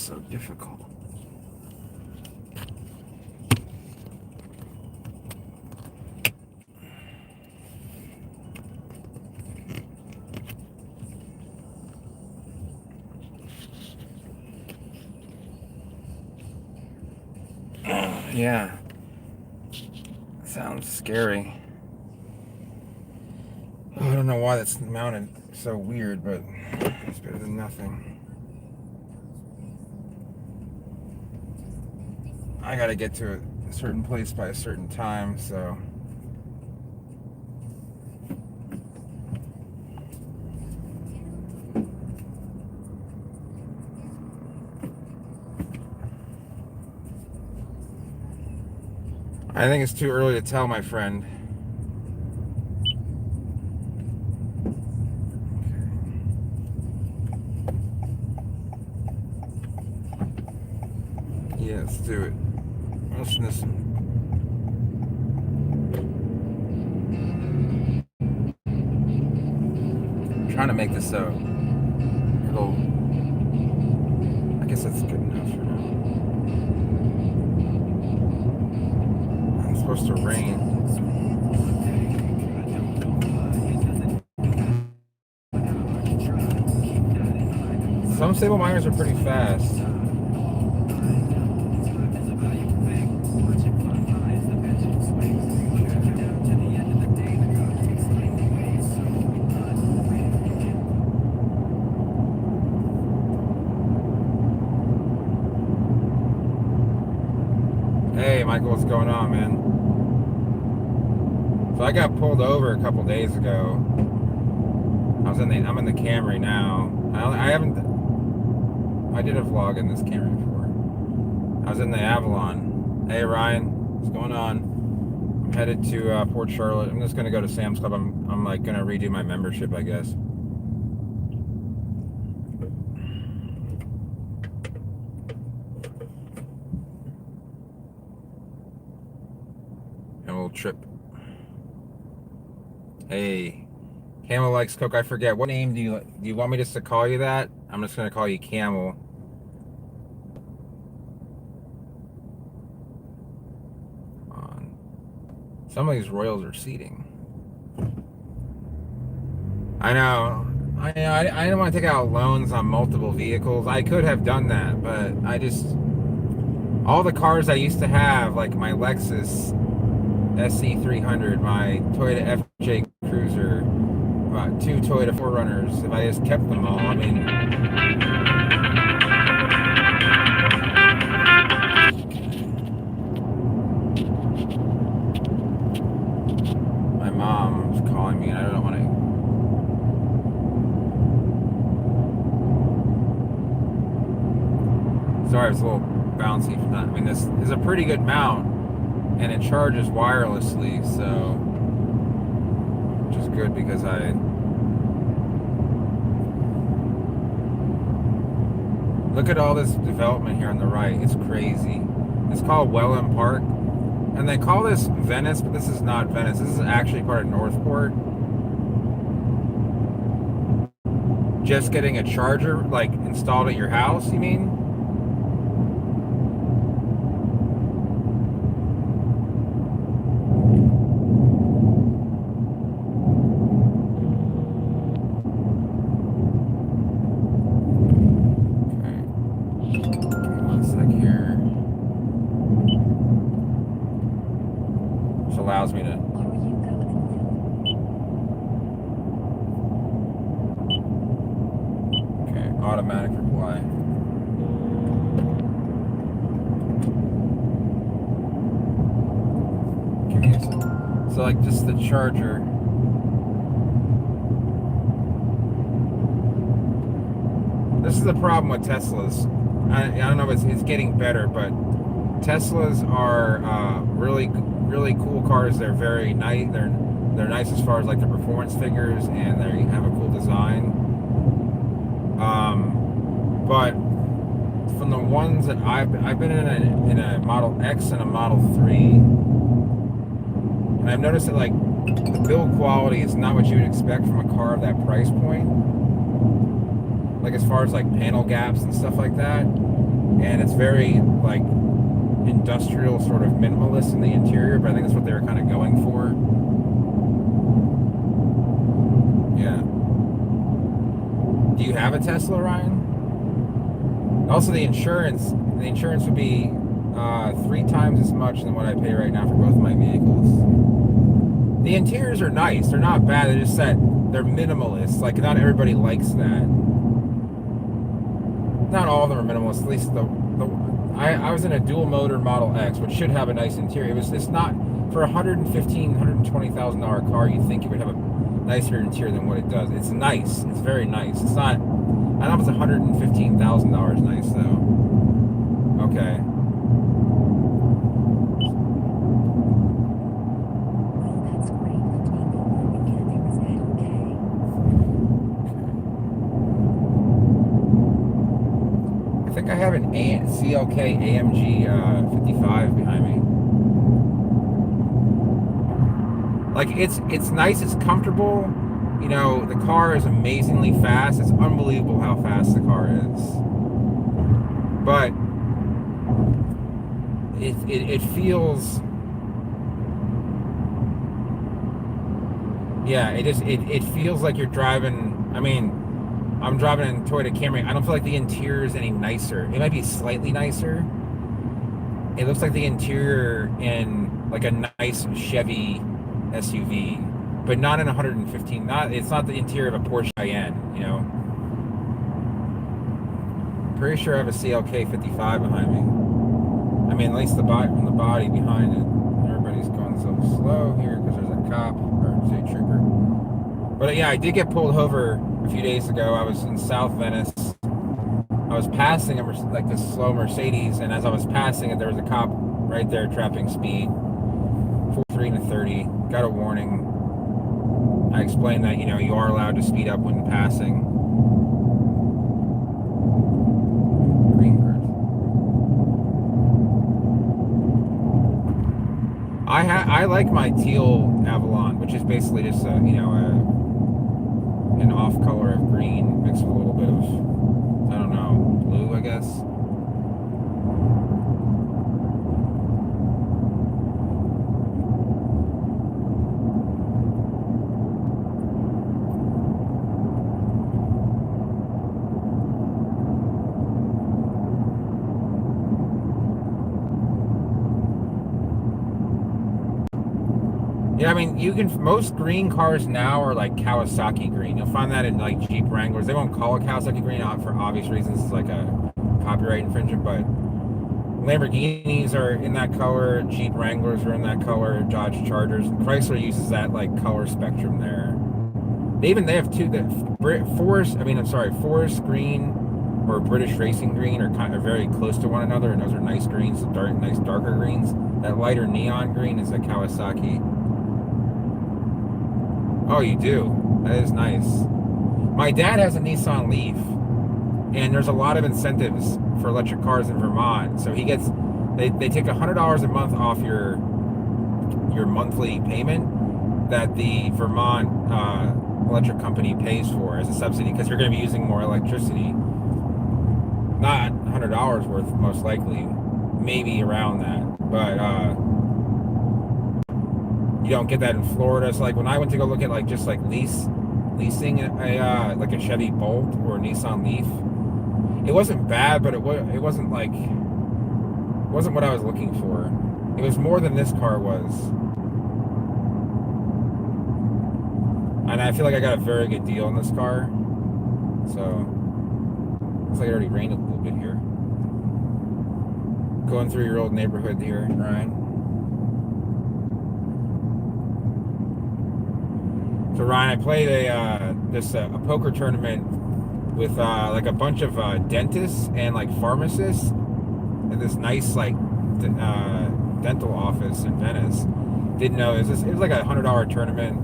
so difficult. Yeah. Sounds scary. Oh, I don't know why that's mounted so weird, but it's better than nothing. I gotta get to a certain place by a certain time, so I think it's too early to tell, my friend. Yeah, let's do it. Listen. I'm trying to make this so it'll. I guess that's good enough for now. It's supposed to rain. Some stable miners are pretty fast. Hey, Michael, what's going on, man? So I got pulled over a couple days ago. I'm in the Camry now. I did a vlog in this Camry before. I was in the Avalon. Hey, Ryan, what's going on? I'm headed to Port Charlotte. I'm just gonna go to Sam's Club. I'm like gonna redo my membership, I guess. And we'll trip. Hey, Camel likes Coke. I forget, what name do you want me just to call you that? I'm just gonna call you Camel. Some of these Royals are seating. I know. I didn't want to take out loans on multiple vehicles. I could have done that, but all the cars I used to have, like my Lexus SC300, my Toyota FJ Cruiser, about 2 Toyota 4Runners, if I just kept them all, I mean... My mom's calling me and I don't want to... Sorry, it's a little bouncy from that. I mean, this is a pretty good mount and it charges wirelessly, so... which is good because look at all this development here on the right. It's crazy. It's called Welland Park. And they call this Venice, but this is not Venice. This is actually part of Northport. Just getting a charger, like, installed at your house, you mean? Allows me to. Okay, automatic reply. So like just the charger. This is the problem with Teslas. I don't know if it's getting better, but Teslas are really cool cars. They're very nice. They're nice as far as like the performance figures, and they have a cool design. But from the ones that I've been in a Model X and a Model 3, and I've noticed that like the build quality is not what you would expect from a car of that price point. Like as far as like panel gaps and stuff like that. and it's very like industrial, sort of minimalist in the interior. But I think that's what they were kind of going for. Yeah. Do you have a Tesla, Ryan? Also, the insurance. The insurance would be 3 times as much than what I pay right now for both my vehicles. The interiors are nice. They're not bad. They're just that they're minimalist. Like, not everybody likes that. Not all of them are minimalist. At least I was in a dual motor Model X, which should have a nice interior. It's not for $120,000 car. You'd think it would have a nicer interior than what it does. It's nice. It's very nice. It's not. I don't know if it's $115,000 nice though. Okay. Well, that's great. Let me know when we get there. Is that okay? I think I have an CLK AMG 55 behind me. Like it's nice, it's comfortable. You know, the car is amazingly fast. It's unbelievable how fast the car is. But it feels, yeah, it feels like you're driving. I mean, I'm driving a Toyota Camry. I don't feel like the interior is any nicer. It might be slightly nicer. It looks like the interior in like a nice Chevy SUV, but not in 115. It's not the interior of a Porsche Cayenne, you know. Pretty sure I have a CLK 55 behind me. I mean, at least the body behind it. Everybody's going so slow here because there's a cop or say trooper. But yeah, I did get pulled over a few days ago. I was in South Venice. I was passing like this slow Mercedes, and as I was passing it, there was a cop right there trapping speed, 43 and a 30. Got a warning. I explained that, you know, you are allowed to speed up when passing. Green bird. I like my teal Avalon, which is basically just a, you know, an off color of green mixed with a little bit of, I don't know, blue, I guess. Yeah, I mean, most green cars now are like Kawasaki green. You'll find that in like Jeep Wranglers. They won't call it Kawasaki green out for obvious reasons. It's like a copyright infringement, but Lamborghinis are in that color. Jeep Wranglers are in that color. Dodge Chargers. Chrysler uses that like color spectrum there. They have two that Forest green or British Racing green are kind of very close to one another, and those are nice greens, nice darker greens. That lighter neon green is a Kawasaki. Oh, you do? That is nice. My dad has a Nissan Leaf, and there's a lot of incentives for electric cars in Vermont. So they take $100 a month off your monthly payment that the Vermont electric company pays for as a subsidy, because you're going to be using more electricity. Not $100 worth, most likely, maybe around that, but you don't get that in Florida. So like when I went to go look at like just like leasing like a Chevy Bolt or a Nissan Leaf, it wasn't bad, but it wasn't what I was looking for. It was more than this car was, and I feel like I got a very good deal on this car. So looks like it already rained a little bit here. Going through your old neighborhood here, Ryan. So Ryan, I played a poker tournament with like a bunch of dentists and like pharmacists at this nice like dental office in Venice. Didn't know it was like a $100 tournament.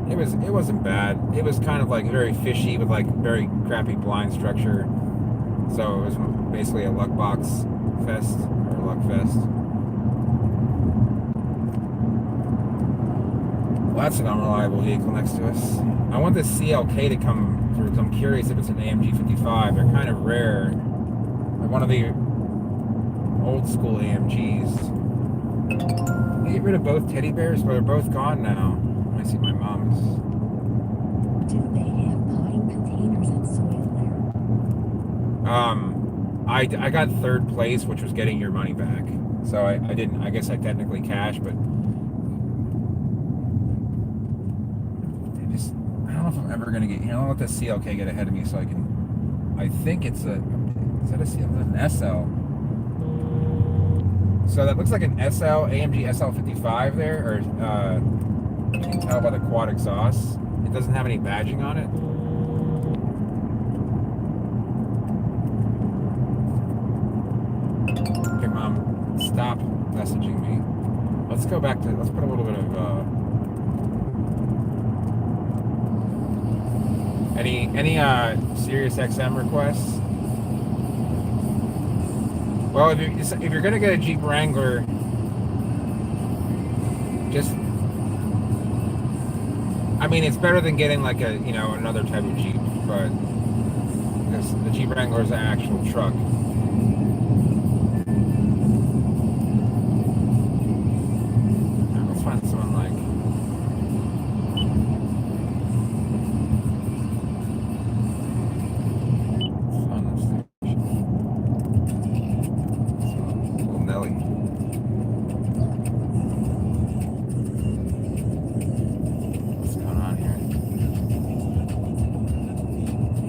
It wasn't bad. It was kind of like very fishy with like very crappy blind structure. So it was basically a luck box fest or luck fest. Well, that's an unreliable vehicle next to us. I want this CLK to come through. I'm curious if it's an AMG 55. They're kind of rare. one of the old school AMGs. They get rid of both teddy bears, but they're both gone now. I see my mom's. Do they have potting containers and soil there? I got third place, which was getting your money back. So I didn't. I guess I technically cashed, but I don't know if I'm ever gonna get. I'll let the CLK get ahead of me so I can. I think it's a. Is that a CLK? An SL. So that looks like an SL AMG SL55 there, or you can tell by the quad exhaust. It doesn't have any badging on it. Okay, Mom, stop messaging me. Let's go back to. Let's put a little bit of. Any Sirius XM requests? Well, if you're gonna get a Jeep Wrangler, just, I mean, it's better than getting like a another type of Jeep, but because the Jeep Wrangler is an actual truck. Let's find someone like.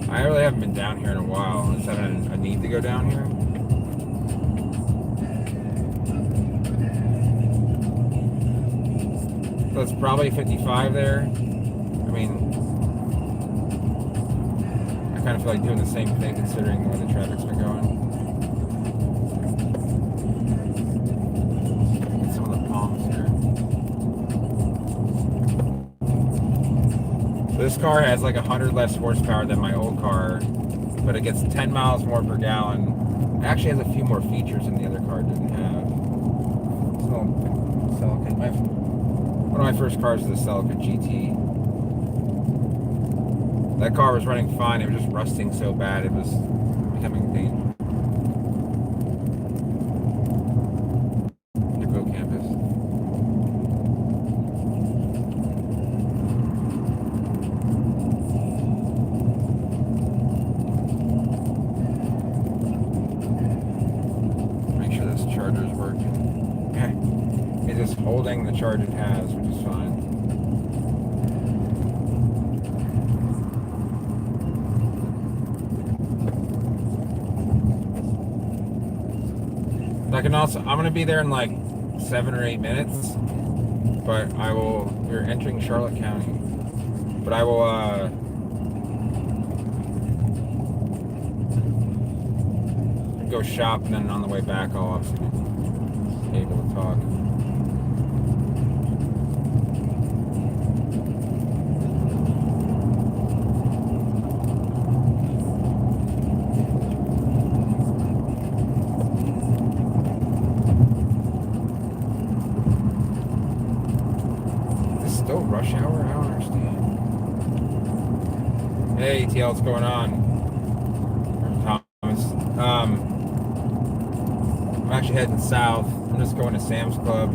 I really haven't been down here in a while. I just had a need to go down here. So it's probably 55 there. I mean, I kind of feel like doing the same thing considering the way the traffic's been going. Get some of the palms here. This car has like 100 less horsepower than my old car, but it gets 10 miles more per gallon. It actually has a few more features than the other car didn't have. One of my first cars was the Celica GT. That car was running fine. It was just rusting so bad it was becoming dangerous. Go campus. Charger's working. It's just holding the charge it has, which is fine. I'm gonna be there in like 7 or 8 minutes, but we're entering Charlotte County, but I will, go shop, and then on the way back I'll obviously be able to talk. Is this still rush hour? I don't understand. Hey TL, what's going on? Thomas. I'm actually heading south. I'm just going to Sam's Club.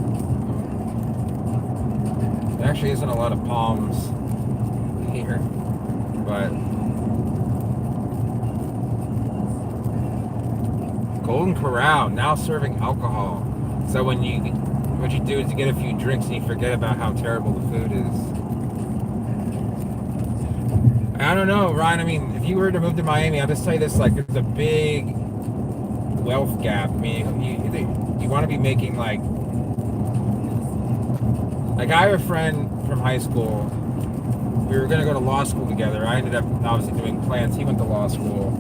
There actually isn't a lot of palms here, but Golden Corral now serving alcohol. So what you do is you get a few drinks and you forget about how terrible the food is. I don't know, Ryan. I mean, if you were to move to Miami, I'll just tell you this: like, there's a big wealth gap. I mean, you want to be making like I have a friend from high school. We were going to go to law school together. I ended up obviously doing plans. He went to law school,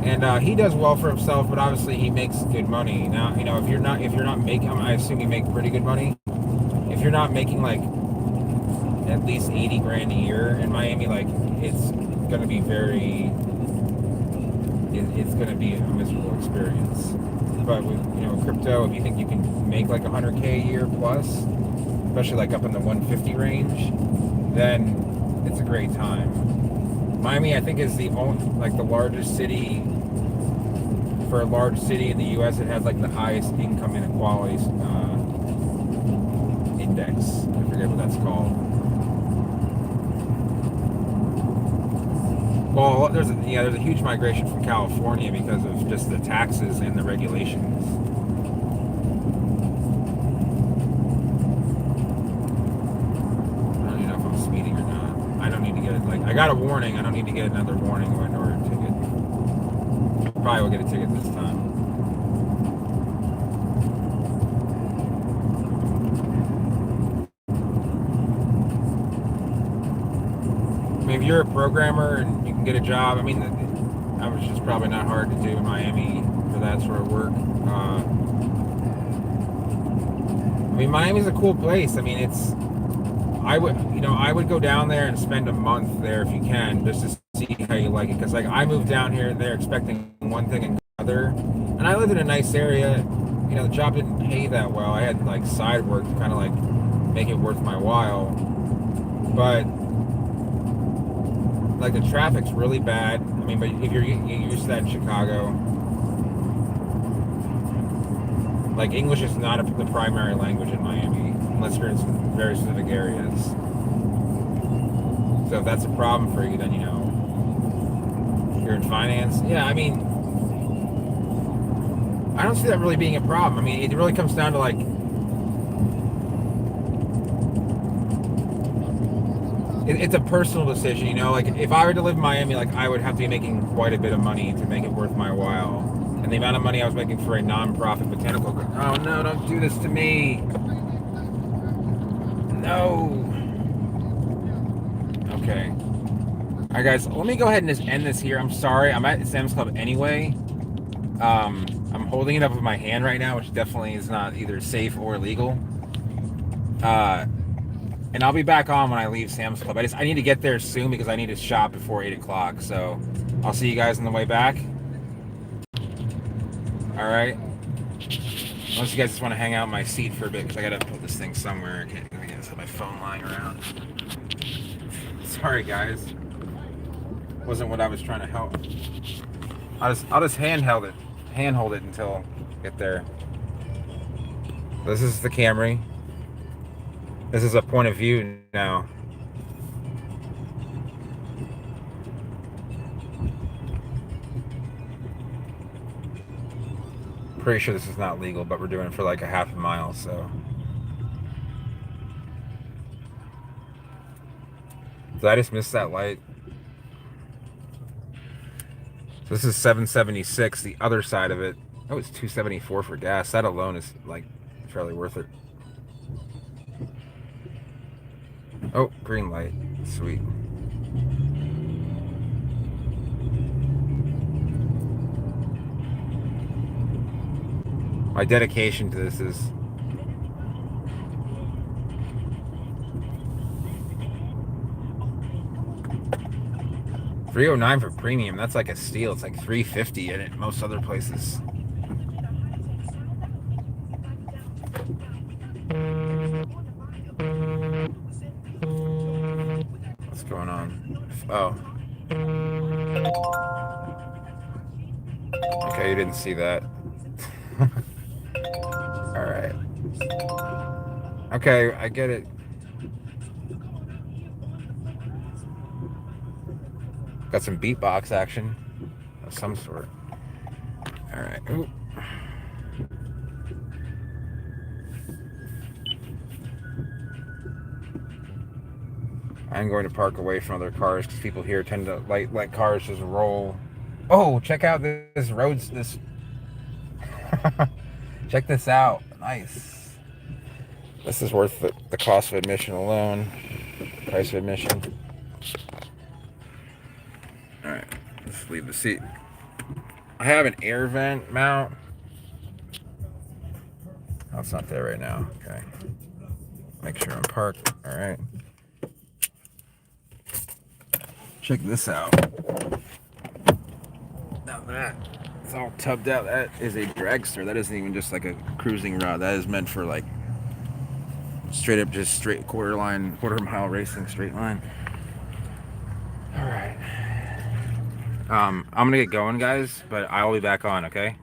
and he does well for himself, but obviously he makes good money. Now, if you're not making, I assume you make pretty good money. If you're not making like at least 80 grand a year in Miami, like, it's going to be it's going to be a miserable experience. But with crypto, if you think you can make like 100K a year plus, especially like up in the 150 range, then it's a great time. Miami, I think, is the largest city for a large city in the U.S., it has like the highest income inequality index. I forget what that's called. Well, there's a huge migration from California because of just the taxes and the regulations. I don't even know if I'm speeding or not. I don't need to get I got a warning. I don't need to get another warning or a ticket. Probably will get a ticket this time. I mean, if you're a programmer and you can get a job, I mean, which is probably not hard to do in Miami for that sort of work. I mean, Miami's a cool place. I mean, I would go down there and spend a month there if you can, just to see how you like it. Because I moved down here, they're expecting one thing and another, and I lived in a nice area. The job didn't pay that well. I had side work to kind of make it worth my while, but the traffic's really bad. I mean, but if you're used to that in Chicago, English is not the primary language in Miami, unless you're in some very specific areas. So if that's a problem for you, then you're in finance. Yeah, I mean, I don't see that really being a problem. I mean, it really comes down to it's a personal decision, if I were to live in Miami, I would have to be making quite a bit of money to make it worth my while. And the amount of money I was making for a non-profit botanical garden. Oh no, don't do this to me. No. Okay. Alright guys, let me go ahead and just end this here. I'm sorry, I'm at Sam's Club anyway. I'm holding it up with my hand right now, which definitely is not either safe or legal. And I'll be back on when I leave Sam's Club. I need to get there soon because I need to shop before 8 o'clock. So I'll see you guys on the way back. Alright. Unless you guys just want to hang out in my seat for a bit because I got to put this thing somewhere. I can't have my phone lying around. Sorry guys. Wasn't what I was trying to help. I'll just handhold it until I get there. This is the Camry. This is a point of view now. Pretty sure this is not legal, but we're doing it for a half a mile, so. Did I just miss that light? So this is 776, the other side of it. Oh, it's 274 for gas. That alone is fairly worth it. Oh, green light. Sweet. My dedication to this is $309 for premium. That's like a steal. It's like $350 in most other places. What's going on? Oh. Okay, you didn't see that. Alright. Okay, I get it. Got some beatbox action of some sort. Alright. Ooh. I'm going to park away from other cars because people here tend to let cars just roll. Oh, check out this roads. This. Check this out. Nice. This is worth the cost of admission alone. Price of admission. Alright, let's leave the seat. I have an air vent mount. Oh, it's not there right now. Okay. Make sure I'm parked. Alright. Check this out. Now that it's all tubbed out, that is a dragster. That isn't even just like a cruising rod. That is meant for straight up, just straight quarter mile racing, straight line. All right. I'm gonna get going, guys, but I will be back on. Okay.